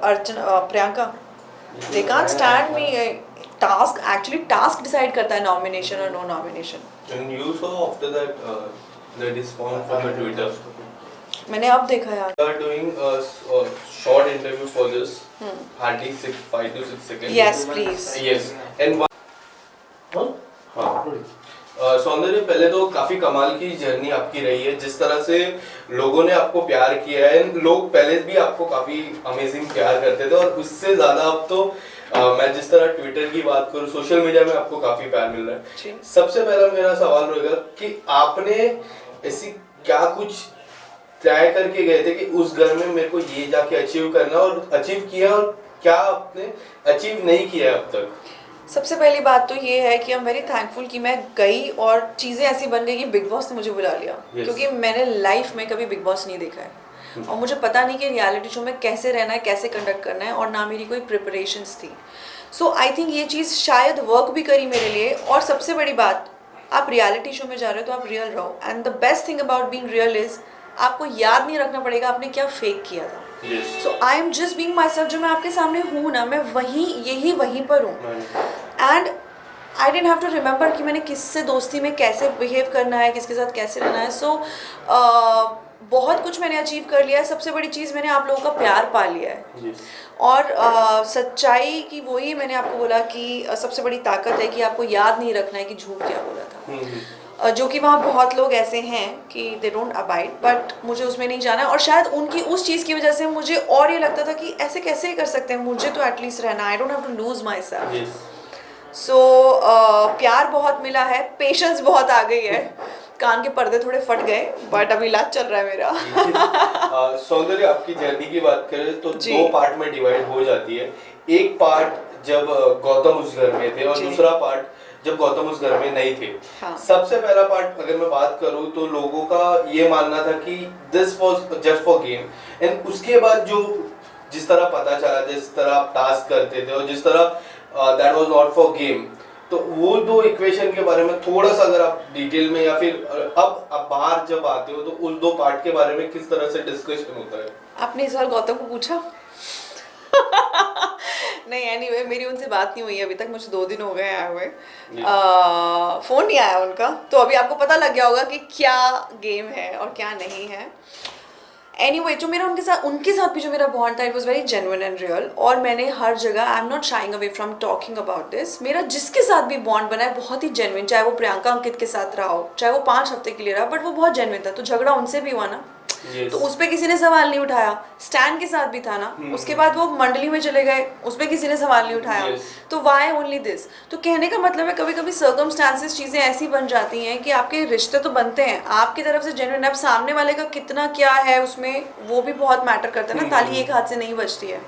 Archana Priyanka they can't stand me task decide करता है nomination और no nomination. And you saw after that the response from the Twitter. मैंने अब देखा यार। We are doing a short interview for this. Hardly 5 to 6 seconds. Yes, please. Yes. And सौंदर्य, पहले तो काफी कमाल की जर्नी आपकी रही है, जिस तरह से लोगों ने आपको प्यार किया है। लोग पहले भी आपको काफी अमेजिंग प्यार करते थे और उससे ज्यादा अब तो मैं जिस तरह ट्विटर की बात करूं, सोशल मीडिया में आपको काफी प्यार मिल रहा है। सबसे पहला मेरा सवाल रहेगा कि आपने ऐसी क्या कुछ तय करके गए थे कि उस घर में मेरे को ये जाके अचीव करना, और अचीव किया, और क्या आपने अचीव नहीं किया अब तक? सबसे पहली बात तो ये है कि आई एम वेरी थैंकफुल कि मैं गई और चीज़ें ऐसी बन गई कि बिग बॉस ने मुझे बुला लिया। क्योंकि मैंने लाइफ में कभी बिग बॉस नहीं देखा है और मुझे पता नहीं कि रियलिटी शो में कैसे रहना है, कैसे कंडक्ट करना है, और ना मेरी कोई प्रिपरेशंस थी। सो आई थिंक ये चीज़ शायद वर्क भी करी मेरे लिए। और सबसे बड़ी बात, आप रियलिटी शो में जा रहे हो तो आप रियल रहो। And the best thing about being real is आपको याद नहीं रखना पड़ेगा आपने क्या फेक किया था। So I am just being myself. जो मैं आपके सामने हूँ ना, मैं वहीं पर हूँ। And I don't have to remember कि मैंने किससे दोस्ती में कैसे बिहेव करना है, किसके साथ कैसे रहना है। सो बहुत कुछ मैंने अचीव कर लिया है। सबसे बड़ी चीज़, मैंने आप लोगों का प्यार पा लिया है। और सच्चाई की वही मैंने आपको बोला कि सबसे बड़ी ताकत है कि आपको याद नहीं रखना है कि झूठ क्या बोला था। जो कि वहाँ बहुत लोग ऐसे हैं कि दे डोंट अबाइड, बट मुझे उसमें नहीं जाना है। और शायद उनकी उस चीज़ की वजह से मुझे और ये लगता था कि ऐसे कैसे कर सकते हैं, मुझे तो एटलीस्ट रहना, I don't have to lose myself. So प्यार बहुत मिला है, पेशेंस बहुत आ गई है। कान के पर्दे थोड़े फट गए, बट अभी इलाज चल रहा है मेरा। सौंदर्य, आपकी जर्नी की बात करें तो 2 पार्ट में डिवाइड हो जाती है। एक पार्ट जब गौतम उस घर में थे और दूसरा पार्ट जब गौतम उस घर में नहीं थे। हाँ। सबसे पहला पार्ट अगर मैं बात करूं तो लोगों का ये मानना था कि this was just for game, and उसके बाद जो जिस तरह पता चला, जिस तरह आप टास्क करते थे और जिस तरह that was not for game, तो वो 2 इक्वेशन के बारे में थोड़ा सा अगर आप डिटेल में, या फिर अब बाहर जब आते हो तो उस 2 पार्ट के बारे में किस तरह से डिस्कशन होता है? आपने इस बार गौतम को पूछा? नहीं, एनीवे मेरी उनसे बात नहीं हुई अभी तक, मुझे 2 दिन हो गए आए हुए। फोन नहीं आया उनका, तो अभी आपको पता लग गया होगा कि क्या गेम है और क्या नहीं है। एनीवे जो मेरा उनके साथ भी जो मेरा बॉन्ड था, it was very genuine and real. और मैंने हर जगह, I am not sharing away from talking about this, मेरा जिसके साथ भी बॉन्ड बना है बहुत ही जेन्युइन। चाहे वो प्रियंका अंकित के साथ रहा हो, चाहे वो 5 हफ्ते के लिए रहा, बट वो बहुत जेन्युइन था। तो झगड़ा उनसे भी हुआ ना, तो उस पर किसी ने सवाल नहीं उठाया। स्टैन के साथ भी था ना, उसके बाद वो मंडली में चले गए, उस पर किसी ने सवाल नहीं उठाया। तो वाई ओनली दिस? तो कहने का मतलब है कभी कभी सर्कमस्टांसेस, चीज़ें ऐसी बन जाती हैं कि आपके रिश्ते तो बनते हैं आपकी तरफ से जेन्युइन, अब सामने वाले का कितना क्या है उसमें, वो भी बहुत मैटर करता है ना। ताली एक हाथ से नहीं बजती है।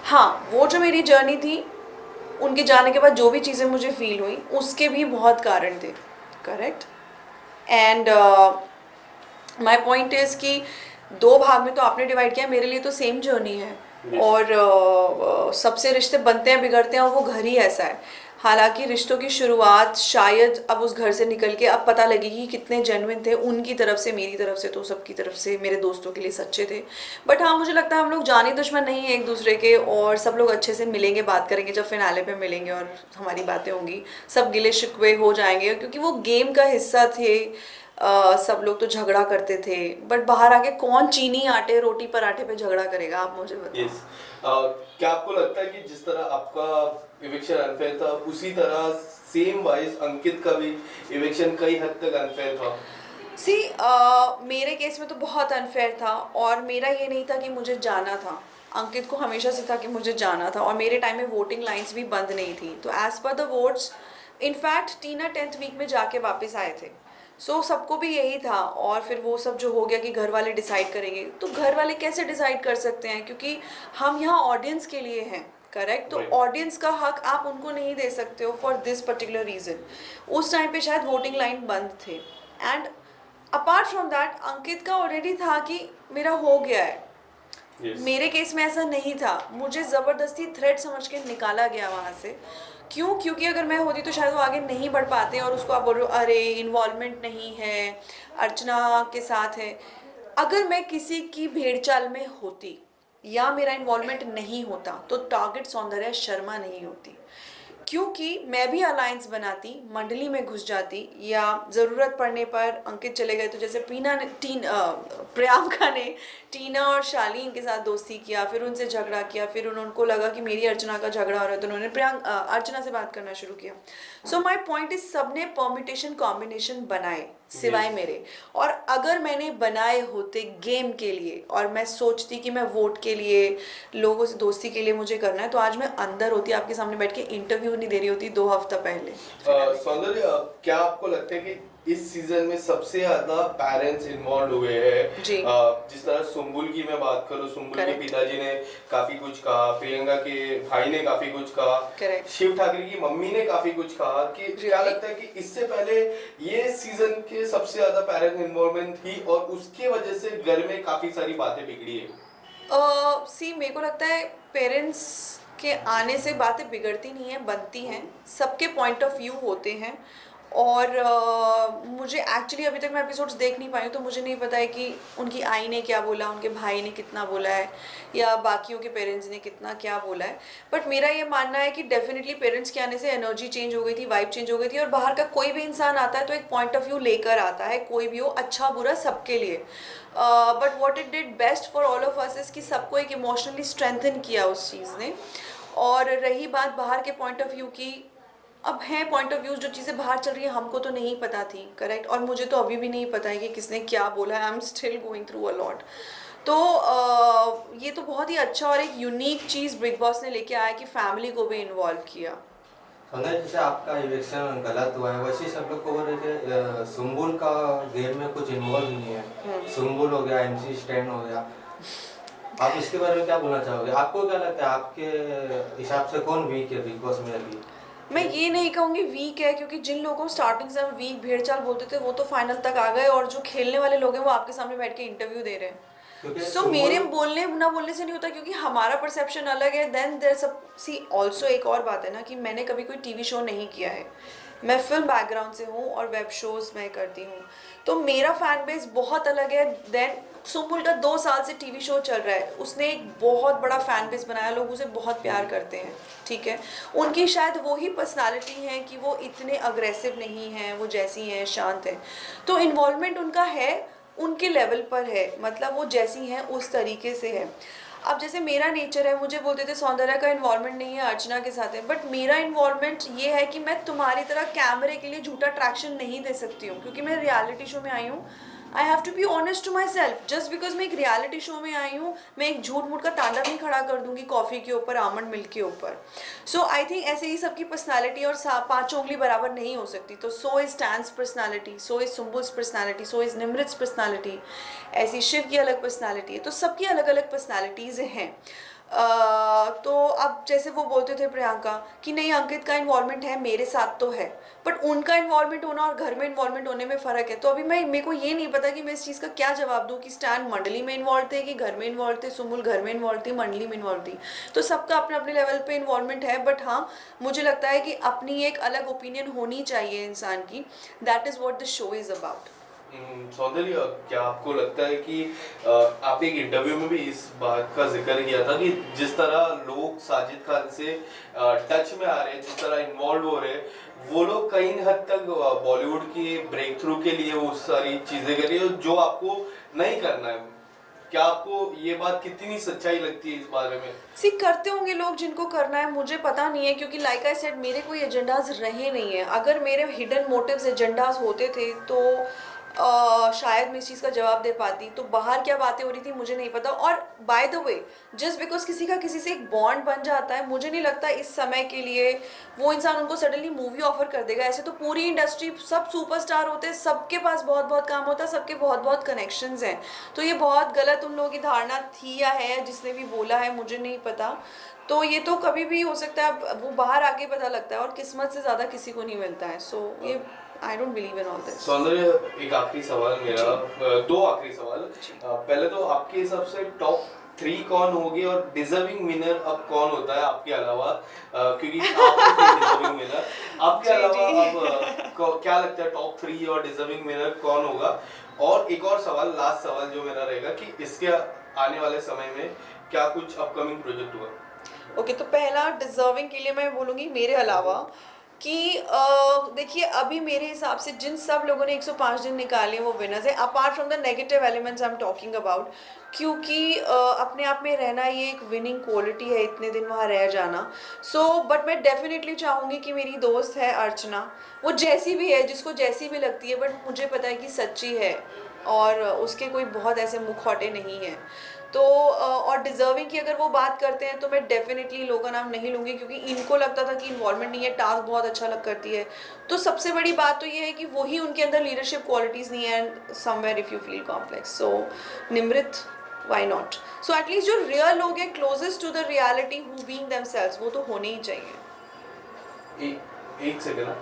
हाँ, वो जो मेरी जर्नी थी, उनके जाने के बाद जो भी चीज़ें मुझे फील हुई, उसके भी बहुत कारण थे। Correct. And my point is कि 2 भाग में तो आपने डिवाइड किया, मेरे लिए तो सेम जर्नी है। और सबसे रिश्ते बनते हैं, बिगड़ते हैं, और वो घर ही ऐसा है। हालांकि रिश्तों की शुरुआत शायद अब उस घर से निकल के अब पता लगेगी कितने जेन्युइन थे, उनकी तरफ से, मेरी तरफ से, तो सबकी तरफ से, मेरे दोस्तों के लिए सच्चे थे। बट हाँ, मुझे लगता है हम लोग जाने दुश्मन नहीं है एक दूसरे के, और सब लोग अच्छे से मिलेंगे, बात करेंगे जब फिनाले पे मिलेंगे और हमारी बातें होंगी, सब गिले शिकवे हो जाएंगे, क्योंकि वो गेम का हिस्सा थे। सब लोग तो झगड़ा करते थे, बट बाहर आके कौन चीनी आटे रोटी पराठे पे झगड़ा करेगा, आप मुझे बताओ। क्या आपको लगता है कि जिस तरह आपका इविक्शन अनफेयर था, उसी तरह सेम वाइज अंकित का भी इविक्शन कई हद तक अनफेयर था? मेरे केस में तो बहुत अनफेयर था, और मेरा ये नहीं था कि मुझे जाना था। अंकित को हमेशा से था कि मुझे जाना था, और मेरे टाइम में वोटिंग लाइंस भी बंद नहीं थी। तो as per the votes, in fact Tina 10th week में जाके वापस आए थे। सो सबको भी यही था। और फिर वो सब जो हो गया कि घर वाले डिसाइड करेंगे, तो घर वाले कैसे डिसाइड कर सकते हैं, क्योंकि हम यहाँ ऑडियंस के लिए हैं। करेक्ट। तो ऑडियंस का हक आप उनको नहीं दे सकते हो फॉर दिस पर्टिकुलर रीज़न। उस टाइम पे शायद वोटिंग लाइन बंद थे। एंड अपार्ट फ्रॉम दैट, अंकित का ऑलरेडी था कि मेरा हो गया है। मेरे केस में ऐसा नहीं था, मुझे ज़बरदस्ती थ्रेट समझ के निकाला गया वहाँ से। क्यों? क्योंकि अगर मैं होती तो शायद वो आगे नहीं बढ़ पाते, और उसको आप बोल रहे हो अरे इन्वॉल्वमेंट नहीं है, अर्चना के साथ है। अगर मैं किसी की भेड़ चाल में होती या मेरा इन्वॉल्वमेंट नहीं होता तो टारगेट सौंदर्या शर्मा नहीं होती, क्योंकि मैं भी अलायंस बनाती, मंडली में घुस जाती, या ज़रूरत पड़ने पर अंकित चले गए तो जैसे प्रियंका ने टीना और शालीन के साथ दोस्ती किया, फिर उनसे झगड़ा किया, फिर उनको लगा कि मेरी अर्चना का झगड़ा हो रहा है तो उन्होंने अर्चना से बात करना शुरू किया। सो माई पॉइंट इज सबने परम्यूटेशन कॉम्बिनेशन बनाए सिवाय मेरे, और अगर मैंने बनाए होते गेम के लिए और मैं सोचती कि मैं वोट के लिए, लोगों से दोस्ती के लिए मुझे करना है, तो आज मैं अंदर होती, आपके सामने बैठ के इंटरव्यू नहीं दे रही होती 2 हफ्ता पहले। सौंदर्य, क्या आपको लगता है कि इस सीजन में सबसे ज्यादा पेरेंट्स इन्वॉल्व हुए हैं? जिस तरह सुम्बुल की मैं बात करूं, सुम्बुल के पिताजी ने काफी कुछ कहा, प्रियंका के भाई ने काफी कुछ कहा, शिव ठाकरे की मम्मी ने काफी कुछ कहा, कि क्या लगता है कि इससे पहले ये सीजन के सबसे ज्यादा पेरेंट्स इन्वॉल्वमेंट थी और उसके वजह से घर में काफी सारी बातें बिगड़ी है? मेरे को लगता है पेरेंट्स के आने से बातें बिगड़ती नहीं है, बनती हैं, सबके पॉइंट ऑफ व्यू होते हैं। और मुझे एक्चुअली अभी तक मैं एपिसोड्स देख नहीं पाई हूँ, तो मुझे नहीं पता है कि उनकी आई ने क्या बोला, उनके भाई ने कितना बोला है, या बाकियों के पेरेंट्स ने कितना क्या बोला है। बट मेरा ये मानना है कि डेफिनेटली पेरेंट्स के आने से एनर्जी चेंज हो गई थी, वाइब चेंज हो गई थी, और बाहर का कोई भी इंसान आता है तो एक पॉइंट ऑफ व्यू लेकर आता है, कोई भी हो, अच्छा बुरा सबके लिए। But what it did best for all of us is कि सबको एक इमोशनली स्ट्रेंथन किया उस चीज़ ने। और रही बात बाहर के पॉइंट ऑफ व्यू की, अब है पॉइंट ऑफ व्यू, जो चीज़ें बाहर चल रही है हमको तो नहीं पता थी, करेक्ट, और मुझे तो अभी भी नहीं पता है कि किसने क्या बोला है। I am still going through a lot. तो ये तो बहुत ही अच्छा और एक यूनिक चीज़ बिग बॉस ने लेके आया कि फैमिली को भी इन्वॉल्व किया। जैसे आपका इलेक्शन गलत हुआ है, वैसे सब लोग को बोल रहे थे सुम्बुल का गेम में कुछ इन्वॉल्व नहीं है, सुम्बुल हो गया, MC स्टैन हो गया, आप इसके बारे में क्या बोलना चाहोगे? आपको क्या लगता है, आपके हिसाब से कौन वीक है बिग बॉस में अभी? मैं ये नहीं कहूँगी वीक है, क्योंकि जिन लोगों को स्टार्टिंग से हम वीक भेड़ चाल बोलते थे वो तो फाइनल तक आ गए, और जो खेलने वाले लोग हैं वो आपके सामने बैठ के इंटरव्यू दे रहे हैं। सो मेरे बोलने ना बोलने से नहीं होता, क्योंकि हमारा परसेप्शन अलग है। देन देयर सब सी ऑल्सो एक और बात है ना कि मैंने कभी कोई टीवी शो नहीं किया है, मैं फिल्म बैकग्राउंड से हूँ और वेब शोज मैं करती हूँ, तो मेरा फैन बेस बहुत अलग है। देन सुम्बुल का 2 साल से टीवी शो चल रहा है, उसने एक बहुत बड़ा फैन बेस बनाया, लोग उसे बहुत प्यार करते हैं, ठीक है। उनकी शायद वही पर्सनालिटी है कि वो इतने अग्रेसिव नहीं हैं, वो जैसी हैं शांत हैं, तो इन्वॉल्वमेंट उनका है, उनके लेवल पर है, मतलब वो जैसी हैं उस तरीके से है। अब जैसे मेरा नेचर है, मुझे बोलते थे सौंदर्या का इन्वॉल्वमेंट नहीं है, अर्चना के साथ है, बट मेरा इन्वॉल्वमेंट ये है कि मैं तुम्हारी तरह कैमरे के लिए झूठा अट्रैक्शन नहीं दे सकती हूँ, क्योंकि मैं रियलिटी शो में आई हूँ। I have to be honest to myself, just because मैं एक रियलिटी शो में आई हूँ, मैं एक झूठ मूठ का तांडव नहीं खड़ा कर दूंगी कॉफ़ी के ऊपर, आमंड मिल्क के ऊपर। सो आई थिंक ऐसे ही सबकी पर्सनालिटी और 5 उंगली बराबर नहीं हो सकती। तो so is Stan's personality, so is Sumbul's personality, so is Nimrit's personality, ऐसी शिव की अलग पर्सनालिटी है, तो सबकी अलग अलग पर्सनालिटीज़ हैं। तो अब जैसे वो बोलते थे प्रियंका कि नहीं अंकित का इन्वॉल्वमेंट है, मेरे साथ तो है, बट उनका इन्वॉल्वमेंट होना और घर में इन्वॉल्वमेंट होने में फ़र्क है। तो अभी मेरे को ये नहीं पता कि मैं इस चीज़ का क्या जवाब दूँ कि स्टैन मंडली में इन्वॉल्व थे कि घर में इन्वॉल्व थे, सुम्बुल घर में इन्वॉल्व थी, मंडली में इन्वॉल्व थी, तो सबका अपने अपने लेवल पे इन्वॉल्वमेंट है। बट हाँ, मुझे लगता है कि अपनी एक अलग ओपिनियन होनी चाहिए इंसान की, that is what the show is about. सौंदर्य, क्या आपको लगता है कि आप एक इंटरव्यू में भी इस बात का जिक्र किया था कि जिस तरह लोग साजिद खान से टच में आ रहे हैं, जिस तरह इन्वॉल्व हो रहे हैं, वो लोग कई हद तक बॉलीवुड की ब्रेक थ्रू के लिए वो सारी चीजें कर रही है जो आपको नहीं करना है? क्या आपको ये बात कितनी सच्चाई लगती है इस बारे में? करते होंगे लोग जिनको करना है, मुझे पता नहीं है, क्योंकि लाइक आई सेड मेरे कोई एजेंडाज रहे नहीं है। अगर मेरे हिडन मोटिव्स एजेंडाज होते थे तो शायद मैं इस चीज़ का जवाब दे पाती। तो बाहर क्या बातें हो रही थी मुझे नहीं पता। और by the way, just because किसी का किसी से एक बॉन्ड बन जाता है, मुझे नहीं लगता इस समय के लिए वो इंसान उनको सडनली मूवी ऑफर कर देगा। ऐसे तो पूरी इंडस्ट्री, सब सुपरस्टार होते हैं, सबके पास बहुत बहुत काम होता है, सबके बहुत बहुत कनेक्शंस हैं। तो ये बहुत गलत उन लोगों की धारणा थी या है, जिसने भी बोला है मुझे नहीं पता। तो ये तो कभी भी हो सकता है, वो बाहर आके पता लगता है, और किस्मत से ज़्यादा किसी को नहीं मिलता है। सो ये I don't believe in all this. सौंदर्य, एक आखिरी सवाल मेरा, 2 आखिरी सवाल। पहले तो आपके हिसाब से टॉप 3 कौन होगी और डिजर्विंग विनर अब कौन होता है आपके अलावा? क्योंकि आप डिजर्विंग विनर, आपके अलावा अब क्या लगता है टॉप 3 और डिजर्विंग विनर कौन होगा? और एक और सवाल, लास्ट सवाल जो मेरा रहेगा कि इसके आने वाले समय में क्या कुछ अपकमिंग प्रोजेक्ट हुआ? ओके तो पहला डिजर्विंग के लिए मैं बोलूँगी मेरे अलावा कि देखिए अभी मेरे हिसाब से जिन सब लोगों ने 105 दिन निकाले हैं वो विनर्स हैं, apart from the negative elements I am talking about, क्योंकि अपने आप में रहना ये एक विनिंग क्वालिटी है, इतने दिन वहाँ रह जाना। सो बट मैं डेफिनेटली चाहूँगी कि मेरी दोस्त है अर्चना, वो जैसी भी है, जिसको जैसी भी लगती है, बट मुझे पता है कि सच्ची है और उसके कोई बहुत ऐसे मुखौटे नहीं हैं। तो और डिजर्विंग की अगर वो बात करते हैं तो मैं डेफिनेटली लोगों का नाम नहीं लूँगी, क्योंकि इनको लगता था कि इन्वॉल्वमेंट नहीं है, टास्क बहुत अच्छा लग करती है। तो सबसे बड़ी बात तो ये है कि वही उनके अंदर लीडरशिप क्वालिटीज़ नहीं है, and somewhere if you feel complex, so Nimrit why not. So at least जो रियल लोग हैं closest to the reality who being themselves, वो तो होने ही चाहिए। एक सेकंड ना,